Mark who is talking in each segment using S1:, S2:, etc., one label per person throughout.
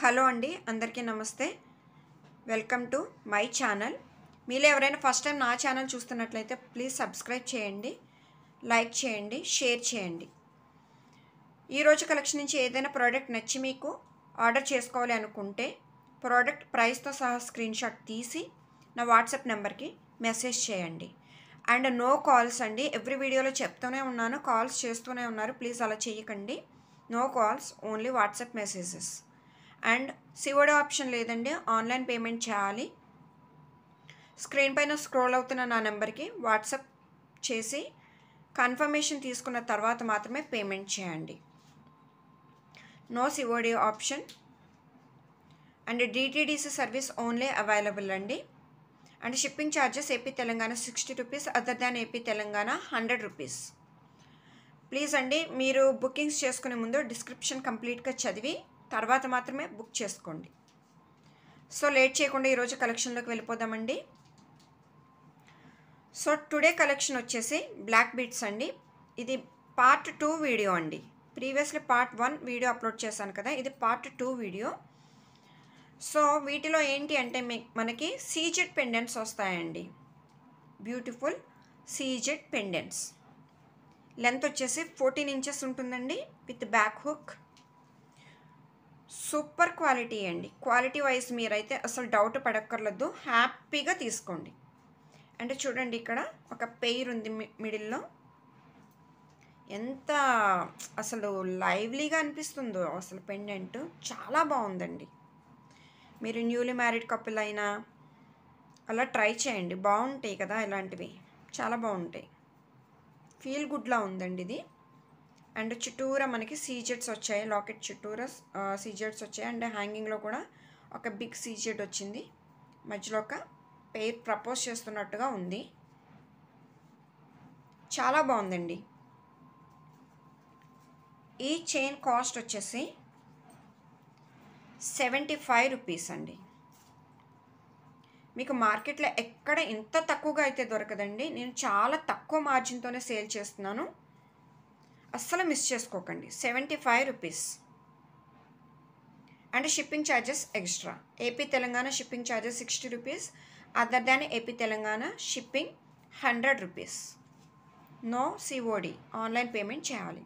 S1: Hello అండి, అందరికీ నమస్తే. Welcome to my channel. మీలో ఎవరైనా ఫస్ట్ టైం నా ఛానల్ చూస్తున్నట్లయితే ప్లీజ్ సబ్స్క్రైబ్ చేయండి, లైక్ చేయండి, షేర్ చేయండి. ఈరోజు కలెక్షన్ నుంచి ఏదైనా ప్రోడక్ట్ నచ్చి మీకు ఆర్డర్ చేసుకోవాలి అనుకుంటే ప్రోడక్ట్ ప్రైస్తో సహా స్క్రీన్ షాట్ తీసి నా వాట్సాప్ నెంబర్కి మెసేజ్ చేయండి. అండ్ నో కాల్స్ అండి. ఎవ్రీ వీడియోలో చెప్తూనే ఉన్నాను, కాల్స్ చేస్తూనే ఉన్నారు. ప్లీజ్ అలా చేయకండి. No calls, only WhatsApp messages. And COD option లేదండి, ఆన్లైన్ పేమెంట్ చేయాలి. స్క్రీన్ పైన స్క్రోల్ అవుతున్న నా నెంబర్కి వాట్సాప్ చేసి కన్ఫర్మేషన్ తీసుకున్న తర్వాత మాత్రమే పేమెంట్ చేయండి. No COD option. And DTDC service only available అండి. And shipping charges AP Telangana 60 rupees, other than AP Telangana 100 rupees. Please అండి, మీరు బుకింగ్స్ చేసుకునే ముందు డిస్క్రిప్షన్ కంప్లీట్గా చదివి తర్వాత మాత్రమే బుక్ చేసుకోండి. సో లేట్ చేయకుండా ఈరోజు కలెక్షన్లోకి వెళ్ళిపోదామండి. సో టుడే కలెక్షన్ వచ్చేసి బ్లాక్ బీడ్స్ అండి. ఇది పార్ట్ 2 వీడియో అండి. ప్రీవియస్లీ పార్ట్ 1 వీడియో అప్లోడ్ చేశాను కదా, ఇది పార్ట్ 2 వీడియో. సో వీటిలో ఏంటి అంటే మనకి సీజెడ్ పెండెంట్స్ వస్తాయండి. Beautiful CZ pendants. లెంత్ వచ్చేసి 14 ఇంచెస్ ఉంటుందండి with back hook. Super quality అండి. క్వాలిటీ వైజ్ మీరైతే అసలు డౌట్ పడక్కర్లేదు, హ్యాపీగా తీసుకోండి. అంటే చూడండి, ఇక్కడ ఒక పెయిర్ ఉంది మిడిల్లో. ఎంత అసలు లైవ్లీగా అనిపిస్తుందో అసలు పెండెంట్, చాలా బాగుందండి. మీరు న్యూలీ మ్యారీడ్ కపుల్ అయినా అలా ట్రై చేయండి, బాగుంటాయి కదా ఇలాంటివి, చాలా బాగుంటాయి. ఫీల్ గుడ్లా ఉందండి ఇది. అండ్ చుట్టూరా మనకి సీజెడ్స్ వచ్చాయి, లాకెట్ చుట్టూరా సీజెడ్స్ వచ్చాయి. అండ్ హ్యాంగింగ్లో కూడా ఒక బిగ్ సీజెడ్ వచ్చింది, మధ్యలో ఒక పెయిర్ ప్రపోజ్ చేస్తున్నట్టుగా ఉంది. చాలా బాగుందండి. ఈ చైన్ కాస్ట్ వచ్చేసి 75 రూపీస్ అండి. మీకు మార్కెట్లో ఎక్కడ ఇంత తక్కువగా అయితే దొరకదండి. నేను చాలా తక్కువ మార్జిన్తోనే సేల్ చేస్తున్నాను, అస్సలు మిస్ చేసుకోకండి. 75 rupees. And shipping charges extra. AP Telangana shipping charges 60 rupees, other than AP Telangana shipping 100 rupees. No COD, online payment చేయాలి.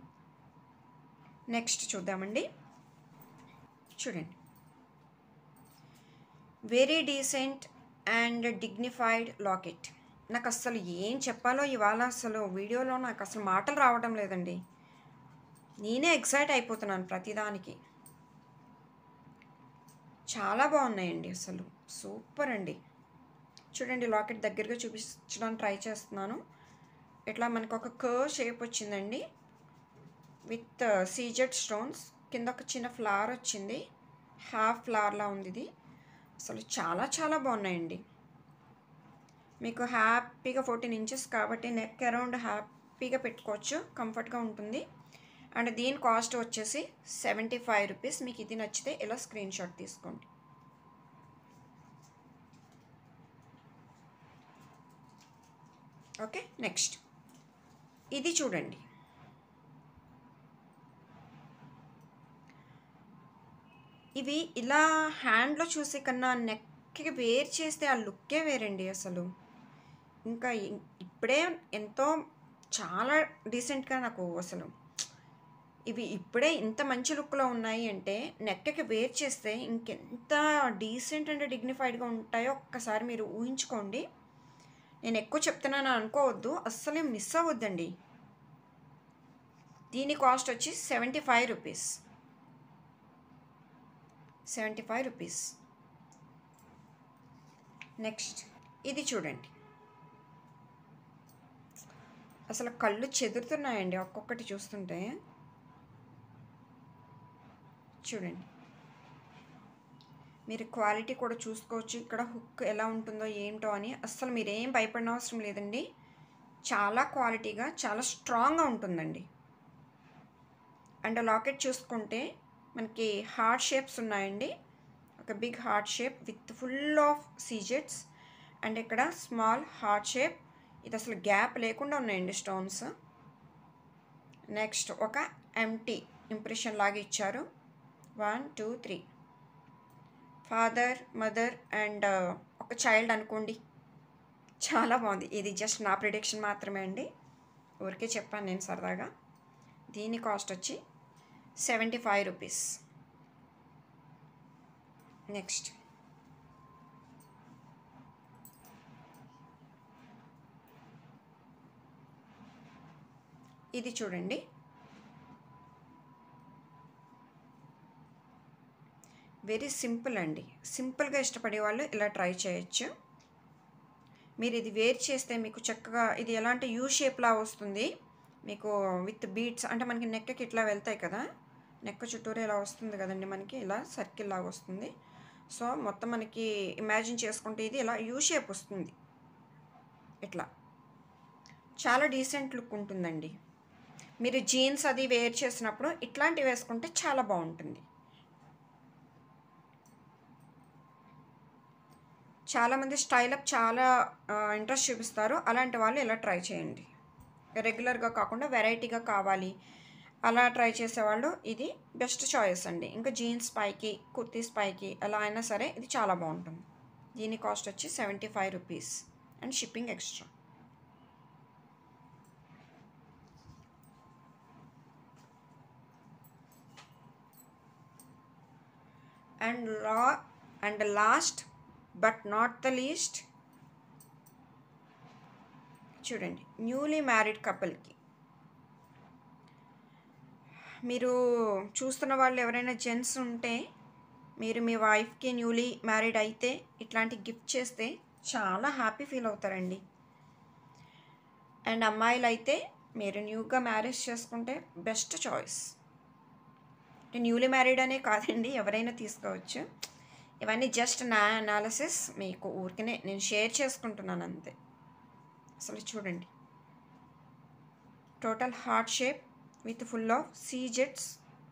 S1: నెక్స్ట్ చూద్దామండి. చూడండి, very decent and dignified locket. నాకు అసలు ఏం చెప్పాలో ఇవాళ అసలు వీడియోలో నాకు అసలు మాటలు రావడం లేదండి. నేనే ఎక్సైట్ అయిపోతున్నాను ప్రతిదానికి. చాలా బాగున్నాయండి, అసలు సూపర్ అండి. చూడండి, లాకెట్ దగ్గరగా చూపించడానికి ట్రై చేస్తున్నాను. ఇట్లా మనకు ఒక కర్వ్ షేప్ వచ్చిందండి విత్ సీజెడ్ స్టోన్స్. కింద ఒక చిన్న ఫ్లవర్ వచ్చింది, హాఫ్ ఫ్లవర్లా ఉంది ఇది. అసలు చాలా చాలా బాగున్నాయండి. మీకు హ్యాపీగా 14 ఇంచెస్ కాబట్టి నెక్ అరౌండ్ హ్యాపీగా పెట్టుకోవచ్చు, కంఫర్ట్గా ఉంటుంది. అండ్ దీని కాస్ట్ వచ్చేసి 75 రూపీస్. మీకు ఇది నచ్చితే ఇలా స్క్రీన్ షాట్ తీసుకోండి. ఓకే, నెక్స్ట్ ఇది చూడండి. ఇవి ఇలా హ్యాండ్లో చూసే కన్నా నెక్కి వేర్ చేస్తే ఆ లుక్కే వేరండి అసలు. ఇంకా ఇప్పుడే ఎంతో చాలా డీసెంట్గా నాకు అసలు ఇవి ఇప్పుడే ఇంత మంచి లుక్లో ఉన్నాయి అంటే నెక్కి వేర్ చేస్తే ఇంకెంత డీసెంట్ అండ్ డిగ్నిఫైడ్గా ఉంటాయో ఒక్కసారి మీరు ఊహించుకోండి. నేను ఎక్కువ చెప్తున్నాను అనుకోవద్దు, అస్సలు మిస్ అవ్వద్దండి. దీని కాస్ట్ వచ్చి 75 రూపీస్. 75 రూపీస్. నెక్స్ట్ ఇది చూడండి, అసలు కళ్ళు చెదురుతున్నాయండి ఒక్కొక్కటి చూస్తుంటే. చూడండి, మీరు క్వాలిటీ కూడా చూసుకోవచ్చు. ఇక్కడ హుక్ ఎలా ఉంటుందో ఏంటో అని అస్సలు మీరేం భయపడిన అవసరం లేదండి. చాలా క్వాలిటీగా, చాలా స్ట్రాంగ్గా ఉంటుందండి. అండ్ లాకెట్ చూసుకుంటే మనకి హార్ట్ షేప్స్ ఉన్నాయండి. ఒక big heart shape with full of సీజెట్స్. అండ్ ఇక్కడ స్మాల్ హార్ట్ షేప్. ఇది అసలు గ్యాప్ లేకుండా ఉన్నాయండి స్టోన్స్. నెక్స్ట్ ఒక ఎంటీ ఇంప్రెషన్ లాగా ఇచ్చారు. 1 2 3 ఫాదర్, మదర్ అండ్ ఒక చైల్డ్ అనుకోండి. చాలా బాగుంది. ఇది జస్ట్ నా ప్రిడిక్షన్ మాత్రమే అండి, ఊరికే చెప్పాను నేను సరదాగా. దీని కాస్ట్ వచ్చి 75 రూపీస్. నెక్స్ట్ ఇది చూడండి, వెరీ సింపుల్ అండి. సింపుల్గా ఇష్టపడే వాళ్ళు ఇలా ట్రై చేయొచ్చు. మీరు ఇది వేర్ చేస్తే మీకు చక్కగా ఇది ఎలాంటి యూ షేప్లా వస్తుంది మీకు, విత్ బీడ్స్. అంటే మనకి నెక్కి ఇట్లా వెళ్తాయి కదా, నెక్ చుట్టూరు ఇలా వస్తుంది కదండి మనకి, ఇలా సర్కిల్ లాగా వస్తుంది. సో మొత్తం మనకి ఇమాజిన్ చేసుకుంటే ఇది ఇలా యూ షేప్ వస్తుంది ఇట్లా. చాలా డీసెంట్ లుక్ ఉంటుందండి. మీరు జీన్స్ అది వేర్ చేసినప్పుడు ఇట్లాంటివి వేసుకుంటే చాలా బాగుంటుంది. చాలామంది స్టైలప్ చాలా ఇంట్రెస్ట్ చూపిస్తారు, అలాంటి వాళ్ళు ఇలా ట్రై చేయండి. రెగ్యులర్గా కాకుండా వెరైటీగా కావాలి అలా ట్రై చేసేవాళ్ళు ఇది బెస్ట్ చాయిస్ అండి. ఇంకా జీన్స్ పైకి, కుర్తీస్ పైకి ఎలా అయినా సరే ఇది చాలా బాగుంటుంది. దీని కాస్ట్ వచ్చి 75 rupees and shipping extra. And last but not the least, చూడండి, న్యూలీ మ్యారీడ్ కపుల్కి. మీరు చూస్తున్న వాళ్ళు ఎవరైనా జెంట్స్ ఉంటే, మీరు మీ వైఫ్కి న్యూలీ మ్యారీడ్ అయితే ఇట్లాంటి గిఫ్ట్ చేస్తే చాలా హ్యాపీ ఫీల్ అవుతారండి. అండ్ అమ్మాయిలు అయితే మీరు న్యూగా మ్యారేజ్ చేసుకుంటే బెస్ట్ చాయిస్. న్యూలీ మ్యారీడ్ అనే కాదండి, ఎవరైనా తీసుకోవచ్చు. ఇవన్నీ జస్ట్ నా అనాలిసిస్, మీకు ఊరికనే నేను షేర్ చేసుకుంటున్నాను అంతే. అసలు చూడండి, total heart shape with full of సీజెట్స్,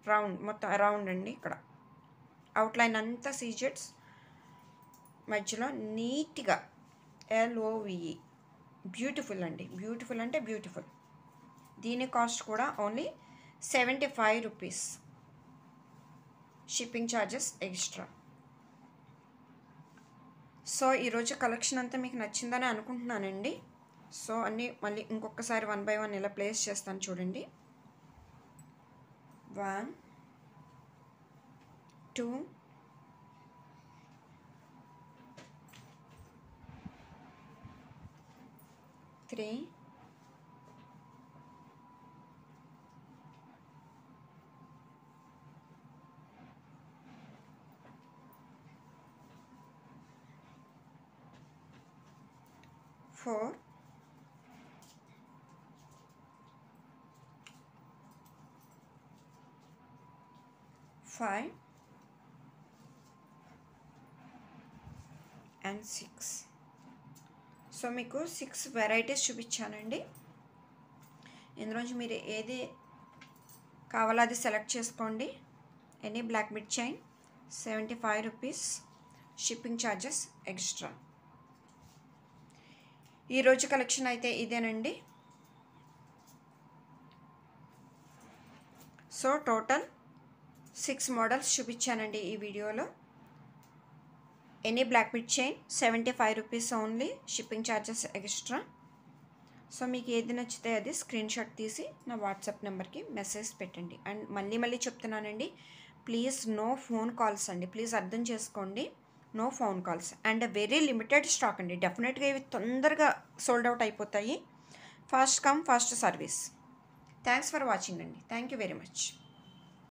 S1: రౌండ్, మొత్తం రౌండ్ అండి. ఇక్కడ అవుట్లైన్ అంతా సీజెట్స్, మధ్యలో నీట్గా LOVE, బ్యూటిఫుల్ అండి. బ్యూటిఫుల్ అంటే బ్యూటిఫుల్. దీని కాస్ట్ కూడా only 75 rupees, shipping charges extra. So ఈరోజు కలెక్షన్ అంతా మీకు నచ్చిందని అనుకుంటున్నానండి. సో అన్నీ మళ్ళీ ఇంకొకసారి 1 by 1 ఇలా ప్లేస్ చేస్తాను చూడండి. 1 2 3 4 5 and 6. సో మీకు 6 వెరైటీస్ చూపించానండి. ఇందులోంచి మీరు ఏది కావాలో అది సెలెక్ట్ చేసుకోండి. Any black bead chain 75 rupees, shipping charges extra. ఈరోజు కలెక్షన్ అయితే ఇదేనండి. సో టోటల్ 6 మోడల్స్ చూపించానండి ఈ వీడియోలో. Any black bead chain 75 rupees only, shipping charges extra. So మీకు ఏది నచ్చితే అది స్క్రీన్ షాట్ తీసి నా వాట్సాప్ నెంబర్కి మెసేజ్ పెట్టండి. అండ్ మళ్ళీ చెప్తున్నానండి, ప్లీజ్ నో ఫోన్ కాల్స్ అండి, ప్లీజ్ అర్థం చేసుకోండి. No phone calls and very limited stock అండి. డెఫినెట్గా ఇవి తొందరగా సోల్డ్ అవుట్ అయిపోతాయి. Fast come fast service. Thanks for watching అండి. Thank you very much.